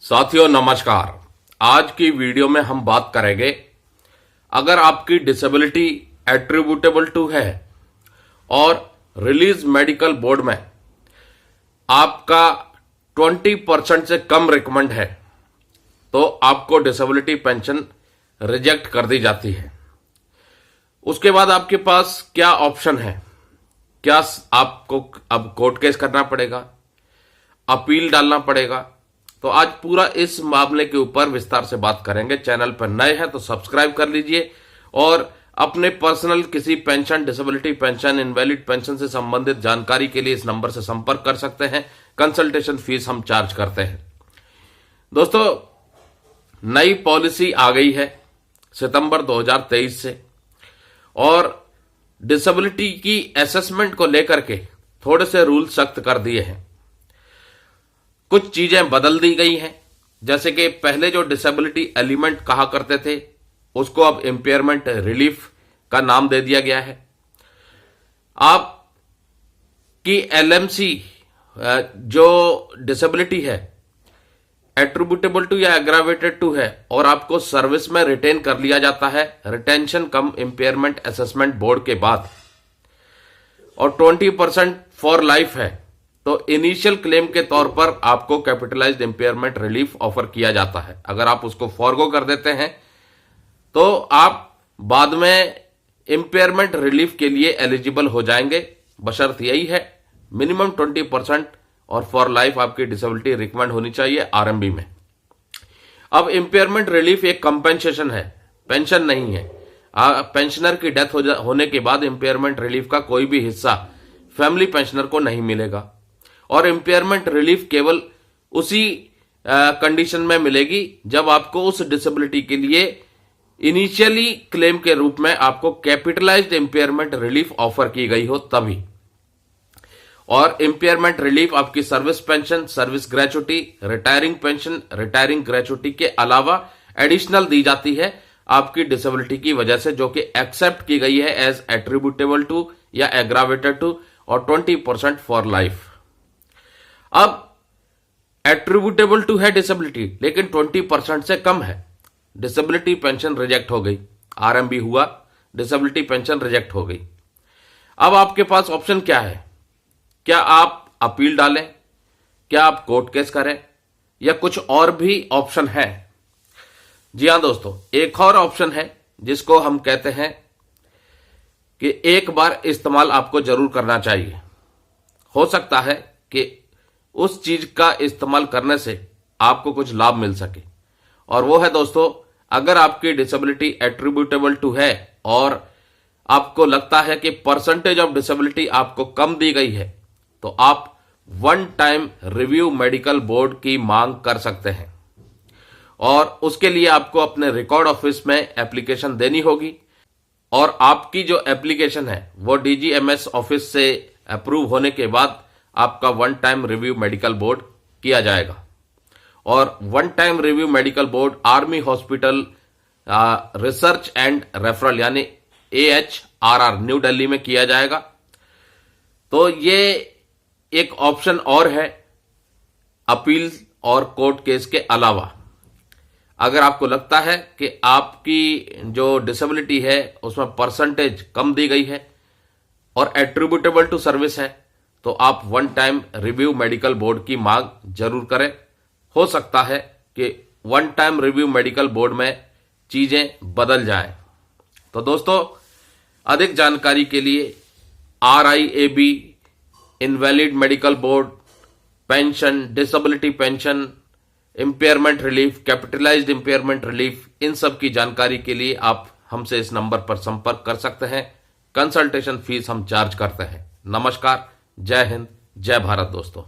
साथियों नमस्कार। आज की वीडियो में हम बात करेंगे, अगर आपकी डिसेबिलिटी एट्रीब्यूटेबल टू है और रिलीज मेडिकल बोर्ड में आपका 20% से कम रिकमेंड है तो आपको डिसेबिलिटी पेंशन रिजेक्ट कर दी जाती है। उसके बाद आपके पास क्या ऑप्शन है? क्या आपको अब कोर्ट केस करना पड़ेगा, अपील डालना पड़ेगा? तो आज पूरा इस मामले के ऊपर विस्तार से बात करेंगे। चैनल पर नए हैं तो सब्सक्राइब कर लीजिए और अपने पर्सनल किसी pension, disability pension, invalid pension से संबंधित जानकारी के लिए इस नंबर से संपर्क कर सकते हैं। कंसल्टेशन फीस हम चार्ज करते हैं। दोस्तों, नई पॉलिसी आ गई है सितंबर 2023 से और डिसेबिलिटी की असेसमेंट को लेकर के थोड़े से रूल सख्त कर दिए हैं। कुछ चीजें बदल दी गई हैं, जैसे कि पहले जो डिसेबिलिटी एलिमेंट कहा करते थे उसको अब इंपेयरमेंट रिलीफ का नाम दे दिया गया है। आपकी एलएमसी जो डिसेबिलिटी है एट्रीब्यूटेबल टू या एग्रावेटेड टू है और आपको सर्विस में रिटेन कर लिया जाता है रिटेंशन कम इंपेयरमेंट असेसमेंट बोर्ड के बाद, और 20% फॉर लाइफ है तो इनिशियल क्लेम के तौर पर आपको कैपिटलाइज्ड इंपेयरमेंट रिलीफ ऑफर किया जाता है। अगर आप उसको फॉरगो कर देते हैं तो आप बाद में इंपेयरमेंट रिलीफ के लिए एलिजिबल हो जाएंगे। बशर्त यही है मिनिमम 20% और फॉर लाइफ आपकी डिसेबिलिटी रिकमेंड होनी चाहिए आरएमबी में। अब इंपेयरमेंट रिलीफ एक कंपेंसेशन है, पेंशन नहीं है। पेंशनर की डेथ होने के बाद इंपेयरमेंट रिलीफ का कोई भी हिस्सा फैमिली पेंशनर को नहीं मिलेगा और इंपेयरमेंट रिलीफ केवल उसी कंडीशन में मिलेगी जब आपको उस डिसेबिलिटी के लिए इनिशियली क्लेम के रूप में आपको कैपिटलाइज्ड इंपेयरमेंट रिलीफ ऑफर की गई हो तभी। और इंपेयरमेंट रिलीफ आपकी service pension, service gratuity, retiring pension, retiring gratuity के अलावा एडिशनल दी जाती है आपकी डिसेबिलिटी की वजह से, जो कि एक्सेप्ट की गई है एज एट्रीब्यूटेबल टू या एग्रावेटेड टू, और 20% फॉर लाइफ। अब एट्रीब्यूटेबल टू है डिसेबिलिटी लेकिन 20% से कम है, डिसेबिलिटी पेंशन रिजेक्ट हो गई, आरएमबी हुआ, डिसेबिलिटी पेंशन रिजेक्ट हो गई। अब आपके पास ऑप्शन क्या है? क्या आप अपील डालें, क्या आप कोर्ट केस करें, या कुछ और भी ऑप्शन है? जी हां दोस्तों, एक और ऑप्शन है जिसको हम कहते हैं कि एक बार इस्तेमाल आपको जरूर करना चाहिए। हो सकता है कि उस चीज का इस्तेमाल करने से आपको कुछ लाभ मिल सके, और वो है दोस्तों, अगर आपकी डिसेबिलिटी एट्रीब्यूटेबल टू है और आपको लगता है कि परसेंटेज ऑफ डिसेबिलिटी आपको कम दी गई है तो आप one time review medical board की मांग कर सकते हैं और उसके लिए आपको अपने रिकॉर्ड ऑफिस में एप्लीकेशन देनी होगी और आपकी जो एप्लीकेशन है वो डीजीएमएस ऑफिस से अप्रूव होने के बाद आपका one time review medical board किया जाएगा। और one time review medical board army hospital research and referral यानी AHRR न्यू दिल्ली में किया जाएगा। तो ये एक ऑप्शन और है अपील और कोर्ट केस के अलावा। अगर आपको लगता है कि आपकी जो डिसेबिलिटी है उसमें परसेंटेज कम दी गई है और एट्रीब्यूटेबल टू सर्विस है तो आप one time review medical board की मांग जरूर करें। हो सकता है कि one time review medical board में चीजें बदल जाएं। तो दोस्तों, अधिक जानकारी के लिए RIAB, invalid medical board, pension, disability pension, impairment relief, capitalised impairment relief, इन सब की जानकारी के लिए आप हमसे इस नंबर पर संपर्क कर सकते हैं। कंसल्टेशन फीस हम चार्ज करते हैं। नमस्कार, जय हिंद, जय भारत दोस्तों।